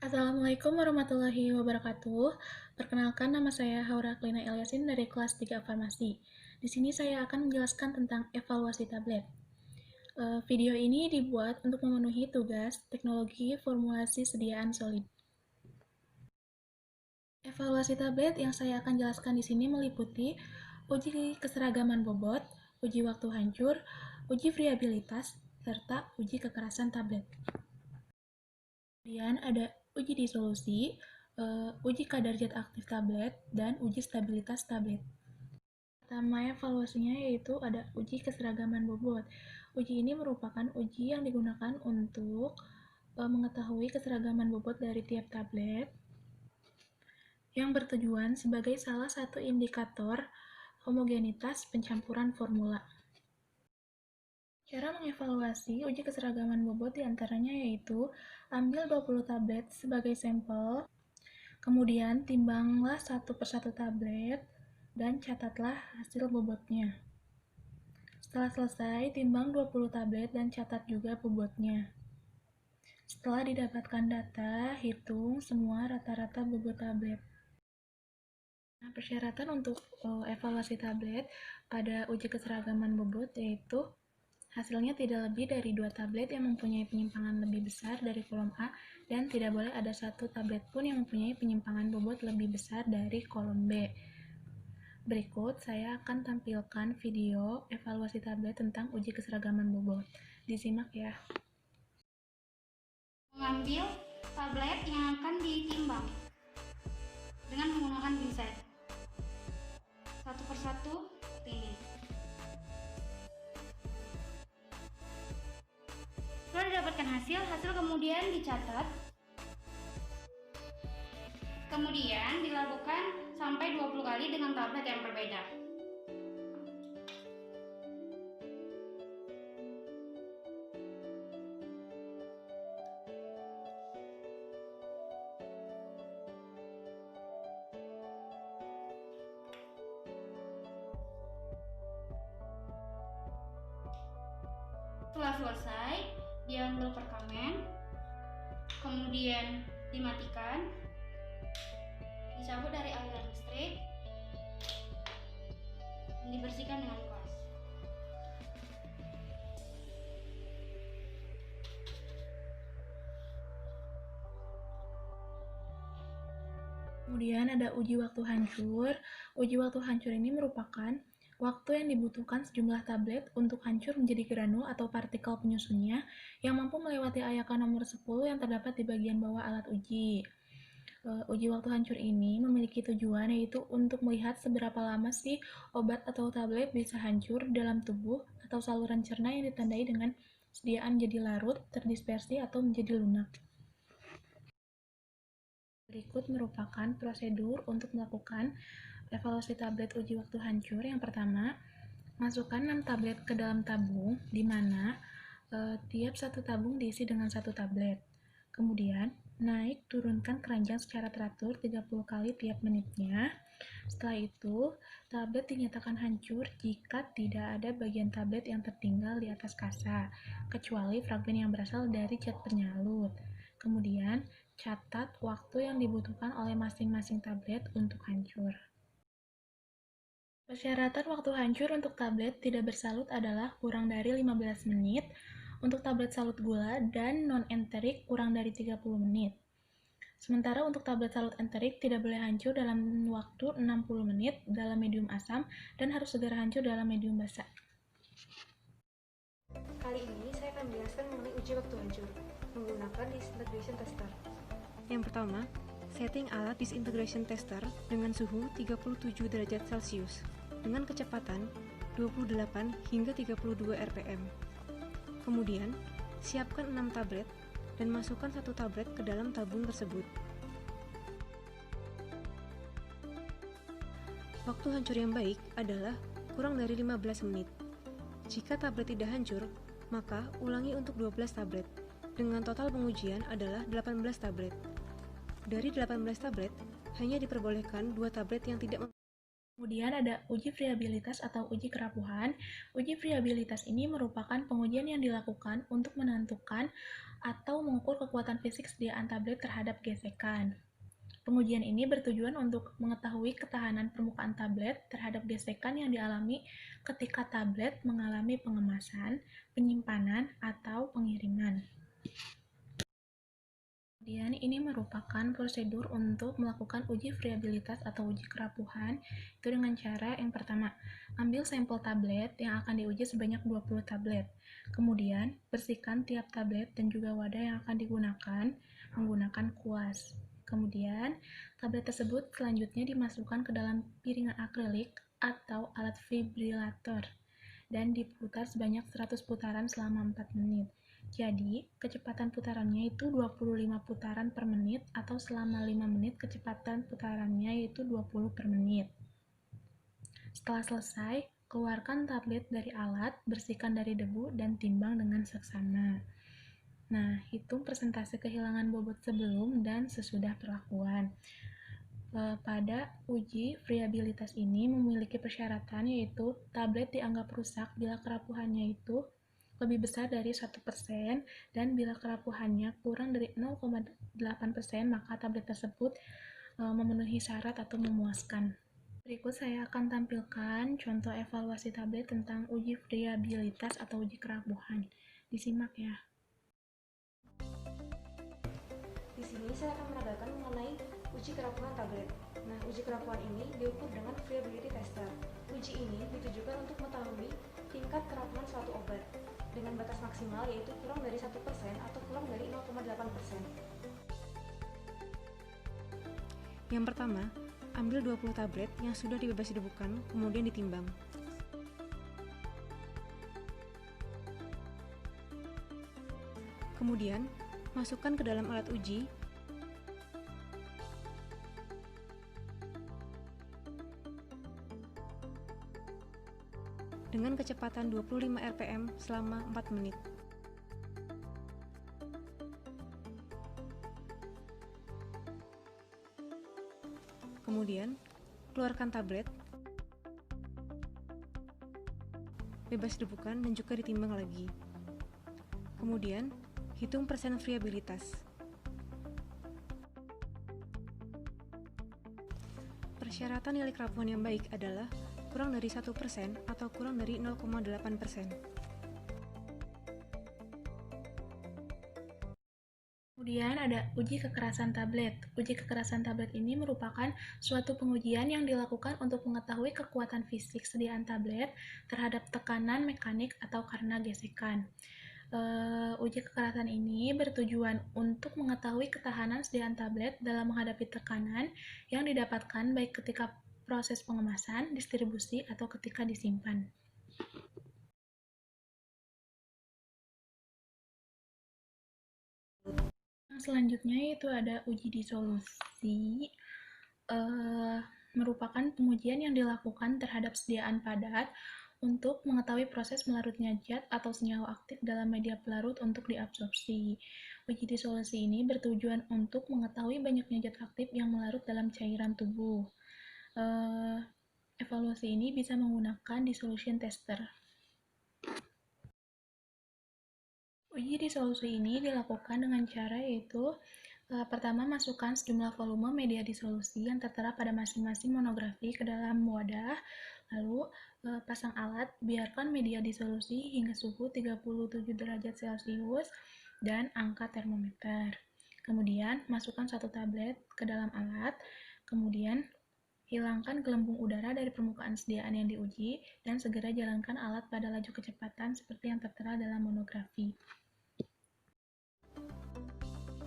Assalamualaikum warahmatullahi wabarakatuh. Perkenalkan, nama saya Haura Klina Ilyasin dari kelas 3 Farmasi. Di sini saya akan menjelaskan tentang evaluasi tablet. Video ini dibuat untuk memenuhi tugas teknologi formulasi sediaan solid. Evaluasi tablet yang saya akan jelaskan di sini meliputi uji keseragaman bobot, uji waktu hancur, uji friabilitas, serta uji kekerasan tablet. Kemudian ada uji disolusi, uji kadar zat aktif tablet, dan uji stabilitas tablet. Pertama evaluasinya yaitu ada uji keseragaman bobot. Uji ini merupakan uji yang digunakan untuk mengetahui keseragaman bobot dari tiap tablet yang bertujuan sebagai salah satu indikator homogenitas pencampuran formula. Cara mengevaluasi uji keseragaman bobot diantaranya yaitu ambil 20 tablet sebagai sampel, kemudian timbanglah satu persatu tablet dan catatlah hasil bobotnya. Setelah selesai, timbang 20 tablet dan catat juga bobotnya. Setelah didapatkan data, hitung semua rata-rata bobot tablet. Nah, persyaratan untuk evaluasi tablet pada uji keseragaman bobot yaitu hasilnya tidak lebih dari 2 tablet yang mempunyai penyimpangan lebih besar dari kolom A dan tidak boleh ada satu tablet pun yang mempunyai penyimpangan bobot lebih besar dari kolom B. Berikut saya akan tampilkan video evaluasi tablet tentang uji keseragaman bobot. Disimak ya. Mengambil tablet yang akan ditimbang dengan menggunakan pinset satu persatu seperti ini. Setelah didapatkan hasil kemudian dicatat, kemudian dilakukan sampai 20 kali dengan tablet yang berbeda. Setelah selesai, diambil perkamen, kemudian dimatikan, dicabut dari aliran listrik, dan dibersihkan dengan kuas. Kemudian ada uji waktu hancur. Uji waktu hancur ini merupakan waktu yang dibutuhkan sejumlah tablet untuk hancur menjadi granul atau partikel penyusunnya yang mampu melewati ayakan nomor 10 yang terdapat di bagian bawah alat uji. Uji waktu hancur ini memiliki tujuan yaitu untuk melihat seberapa lama sih obat atau tablet bisa hancur dalam tubuh atau saluran cerna yang ditandai dengan sediaan jadi larut, terdispersi, atau menjadi lunak. Berikut merupakan prosedur untuk melakukan evaluasi tablet uji waktu hancur. Yang pertama, masukkan 6 tablet ke dalam tabung, di mana tiap satu tabung diisi dengan satu tablet. Kemudian, naik turunkan keranjang secara teratur 30 kali tiap menitnya. Setelah itu, tablet dinyatakan hancur jika tidak ada bagian tablet yang tertinggal di atas kasa, kecuali fragmen yang berasal dari cat penyalut. Kemudian, catat waktu yang dibutuhkan oleh masing-masing tablet untuk hancur. Persyaratan waktu hancur untuk tablet tidak bersalut adalah kurang dari 15 menit, untuk tablet salut gula dan non-enterik kurang dari 30 menit. Sementara untuk tablet salut enterik tidak boleh hancur dalam waktu 60 menit dalam medium asam dan harus segera hancur dalam medium basah. Kali ini saya akan menjelaskan mengenai uji waktu hancur menggunakan disintegration tester. Yang pertama, setting alat disintegration tester dengan suhu 37 derajat Celcius dengan kecepatan 28 hingga 32 rpm. Kemudian, siapkan 6 tablet dan masukkan satu tablet ke dalam tabung tersebut. Waktu hancur yang baik adalah kurang dari 15 menit. Jika tablet tidak hancur, maka ulangi untuk 12 tablet. Dengan total pengujian adalah 18 tablet. Dari 18 tablet, hanya diperbolehkan 2 tablet yang tidak Kemudian ada uji friabilitas atau uji kerapuhan. Uji friabilitas ini merupakan pengujian yang dilakukan untuk menentukan atau mengukur kekuatan fisik sediaan tablet terhadap gesekan. Pengujian ini bertujuan untuk mengetahui ketahanan permukaan tablet terhadap gesekan yang dialami ketika tablet mengalami pengemasan, penyimpanan, atau pengiriman. Kemudian ini merupakan prosedur untuk melakukan uji friabilitas atau uji kerapuhan itu dengan cara yang pertama, ambil sampel tablet yang akan diuji sebanyak 20 tablet. Kemudian, bersihkan tiap tablet dan juga wadah yang akan digunakan menggunakan kuas. Kemudian, tablet tersebut selanjutnya dimasukkan ke dalam piringan akrilik atau alat fibrilator dan diputar sebanyak 100 putaran selama 4 menit. Jadi, kecepatan putarannya itu 25 putaran per menit atau selama 5 menit kecepatan putarannya yaitu 20 per menit. Setelah selesai, keluarkan tablet dari alat, bersihkan dari debu, dan timbang dengan seksama. Nah, hitung persentase kehilangan bobot sebelum dan sesudah perlakuan. Pada uji friabilitas ini memiliki persyaratan yaitu tablet dianggap rusak bila kerapuhannya itu lebih besar dari 1% dan bila kerapuhannya kurang dari 0,8% maka tablet tersebut memenuhi syarat atau memuaskan. Berikut saya akan tampilkan contoh evaluasi tablet tentang uji friabilitas atau uji kerapuhan. Disimak ya. Di sini saya akan menandakan mengenai uji kerapuhan tablet. Nah, uji kerapuhan ini diukur dengan friability tester. Uji ini ditujukan untuk mengetahui tingkat kerapuhan suatu obat dengan batas maksimal yaitu kurang dari 1% atau kurang dari 0,8%. Yang pertama, ambil 20 tablet yang sudah dibebas debukan, kemudian ditimbang. Kemudian, masukkan ke dalam alat uji dengan kecepatan 25 rpm selama 4 menit. Kemudian, keluarkan tablet, bebas debukan dan juga ditimbang lagi. Kemudian, hitung persen friabilitas. Persyaratan nilai kerapuhan yang baik adalah kurang dari 1% atau kurang dari 0,8%. Kemudian ada uji kekerasan tablet. Uji kekerasan tablet ini merupakan suatu pengujian yang dilakukan untuk mengetahui kekuatan fisik sediaan tablet terhadap tekanan mekanik atau karena gesekan. Uji kekerasan ini bertujuan untuk mengetahui ketahanan sediaan tablet dalam menghadapi tekanan yang didapatkan baik ketika proses pengemasan, distribusi, atau ketika disimpan. Selanjutnya itu ada uji disolusi, merupakan pengujian yang dilakukan terhadap sediaan padat untuk mengetahui proses melarutnya zat atau senyawa aktif dalam media pelarut untuk diabsorpsi. Uji disolusi ini bertujuan untuk mengetahui banyaknya zat aktif yang melarut dalam cairan tubuh. Evaluasi ini bisa menggunakan dissolution tester. Uji disolusi ini dilakukan dengan cara yaitu pertama, masukkan sejumlah volume media disolusi yang tertera pada masing-masing monografi ke dalam wadah. Lalu, pasang alat, biarkan media disolusi hingga suhu 37 derajat Celcius dan angka termometer. Kemudian, masukkan satu tablet ke dalam alat. Kemudian, hilangkan gelembung udara dari permukaan sediaan yang diuji dan segera jalankan alat pada laju kecepatan seperti yang tertera dalam monografi.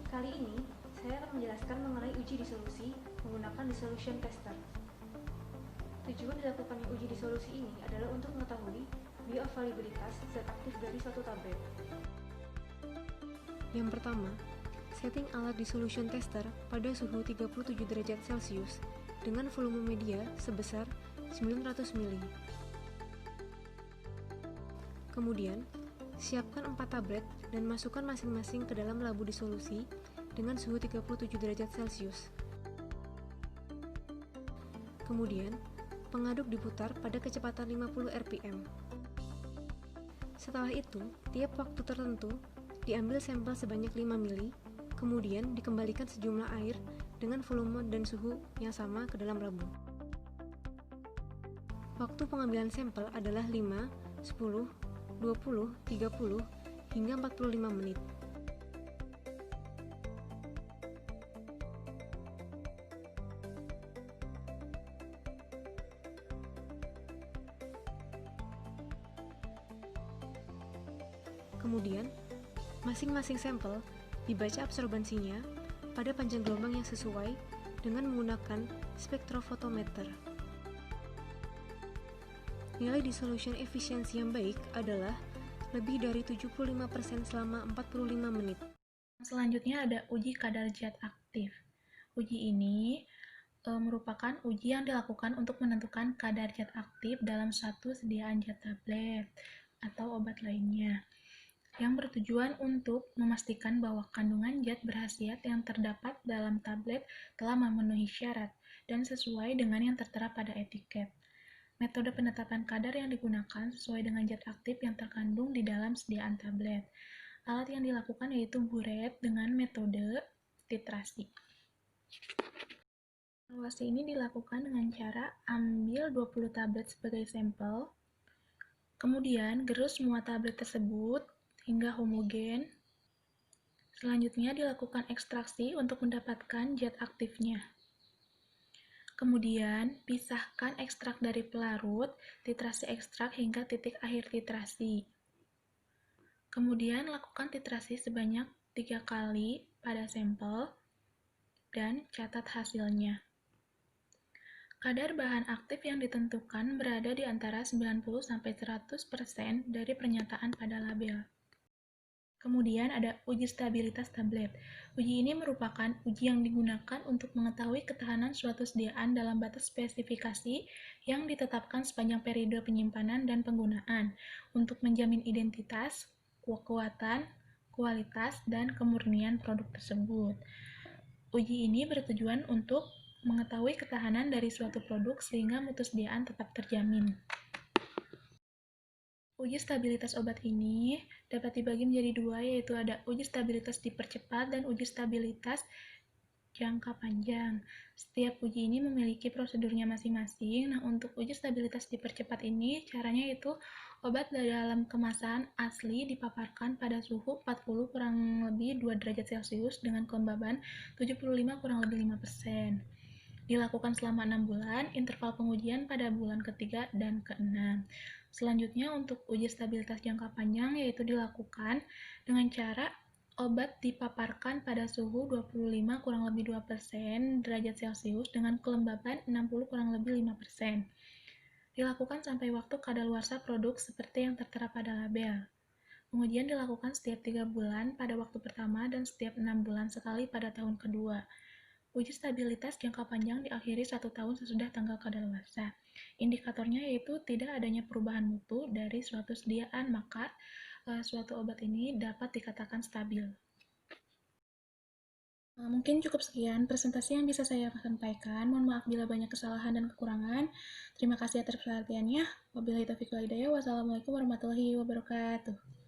Kali ini, saya akan menjelaskan mengenai uji disolusi menggunakan dissolution tester. Tujuan dilakukannya uji disolusi ini adalah untuk mengetahui bioavailabilitas zat aktif dari suatu tablet. Yang pertama, setting alat dissolution tester pada suhu 37 derajat Celcius dengan volume media sebesar 900 ml. Kemudian, siapkan 4 tablet dan masukkan masing-masing ke dalam labu disolusi dengan suhu 37 derajat Celcius. Kemudian, pengaduk diputar pada kecepatan 50 rpm. Setelah itu, tiap waktu tertentu, diambil sampel sebanyak 5 mili, kemudian dikembalikan sejumlah air dengan volume dan suhu yang sama ke dalam rebung. Waktu pengambilan sampel adalah 5, 10, 20, 30, hingga 45 menit. Kemudian, masing-masing sampel dibaca absorbansinya pada panjang gelombang yang sesuai dengan menggunakan spektrofotometer. Nilai dissolution efisiensi yang baik adalah lebih dari 75% selama 45 menit. Selanjutnya ada uji kadar zat aktif. Uji ini merupakan uji yang dilakukan untuk menentukan kadar zat aktif dalam satu sediaan zat tablet atau obat lainnya, yang bertujuan untuk memastikan bahwa kandungan zat berkhasiat yang terdapat dalam tablet telah memenuhi syarat dan sesuai dengan yang tertera pada etiket. Metode penetapan kadar yang digunakan sesuai dengan zat aktif yang terkandung di dalam sediaan tablet. Alat yang dilakukan yaitu buret dengan metode titrasi. Evaluasi ini dilakukan dengan cara ambil 20 tablet sebagai sampel, kemudian gerus semua tablet tersebut hingga homogen. Selanjutnya dilakukan ekstraksi untuk mendapatkan zat aktifnya. Kemudian, pisahkan ekstrak dari pelarut, titrasi ekstrak hingga titik akhir titrasi. Kemudian, lakukan titrasi sebanyak 3 kali pada sampel, dan catat hasilnya. Kadar bahan aktif yang ditentukan berada di antara 90-100% dari pernyataan pada label. Kemudian ada uji stabilitas tablet. Uji ini merupakan uji yang digunakan untuk mengetahui ketahanan suatu sediaan dalam batas spesifikasi yang ditetapkan sepanjang periode penyimpanan dan penggunaan untuk menjamin identitas, kekuatan, kualitas, dan kemurnian produk tersebut. Uji ini bertujuan untuk mengetahui ketahanan dari suatu produk sehingga mutu sediaan tetap terjamin. Uji stabilitas obat ini dapat dibagi menjadi dua, yaitu ada uji stabilitas dipercepat dan uji stabilitas jangka panjang. Setiap uji ini memiliki prosedurnya masing-masing. Nah, untuk uji stabilitas dipercepat ini, caranya yaitu obat dalam kemasan asli dipaparkan pada suhu 40 kurang lebih 2 derajat Celcius dengan kelembaban 75 kurang lebih 5%. Dilakukan selama 6 bulan, interval pengujian pada bulan ketiga dan ke-6. Selanjutnya untuk uji stabilitas jangka panjang yaitu dilakukan dengan cara obat dipaparkan pada suhu 25 kurang lebih 2% derajat Celcius dengan kelembaban 60 kurang lebih 5%. Dilakukan sampai waktu kadaluarsa produk seperti yang tertera pada label. Pengujian dilakukan setiap 3 bulan pada waktu pertama dan setiap 6 bulan sekali pada tahun kedua. Uji stabilitas jangka panjang diakhiri 1 tahun sesudah tanggal kadaluarsa. Indikatornya yaitu tidak adanya perubahan mutu dari suatu sediaan, maka suatu obat ini dapat dikatakan stabil. Mungkin cukup sekian presentasi yang bisa saya sampaikan. Mohon maaf bila banyak kesalahan dan kekurangan. Terima kasih atas perhatiannya. Wabillahi taufiq wal hidayah. Wassalamualaikum warahmatullahi wabarakatuh.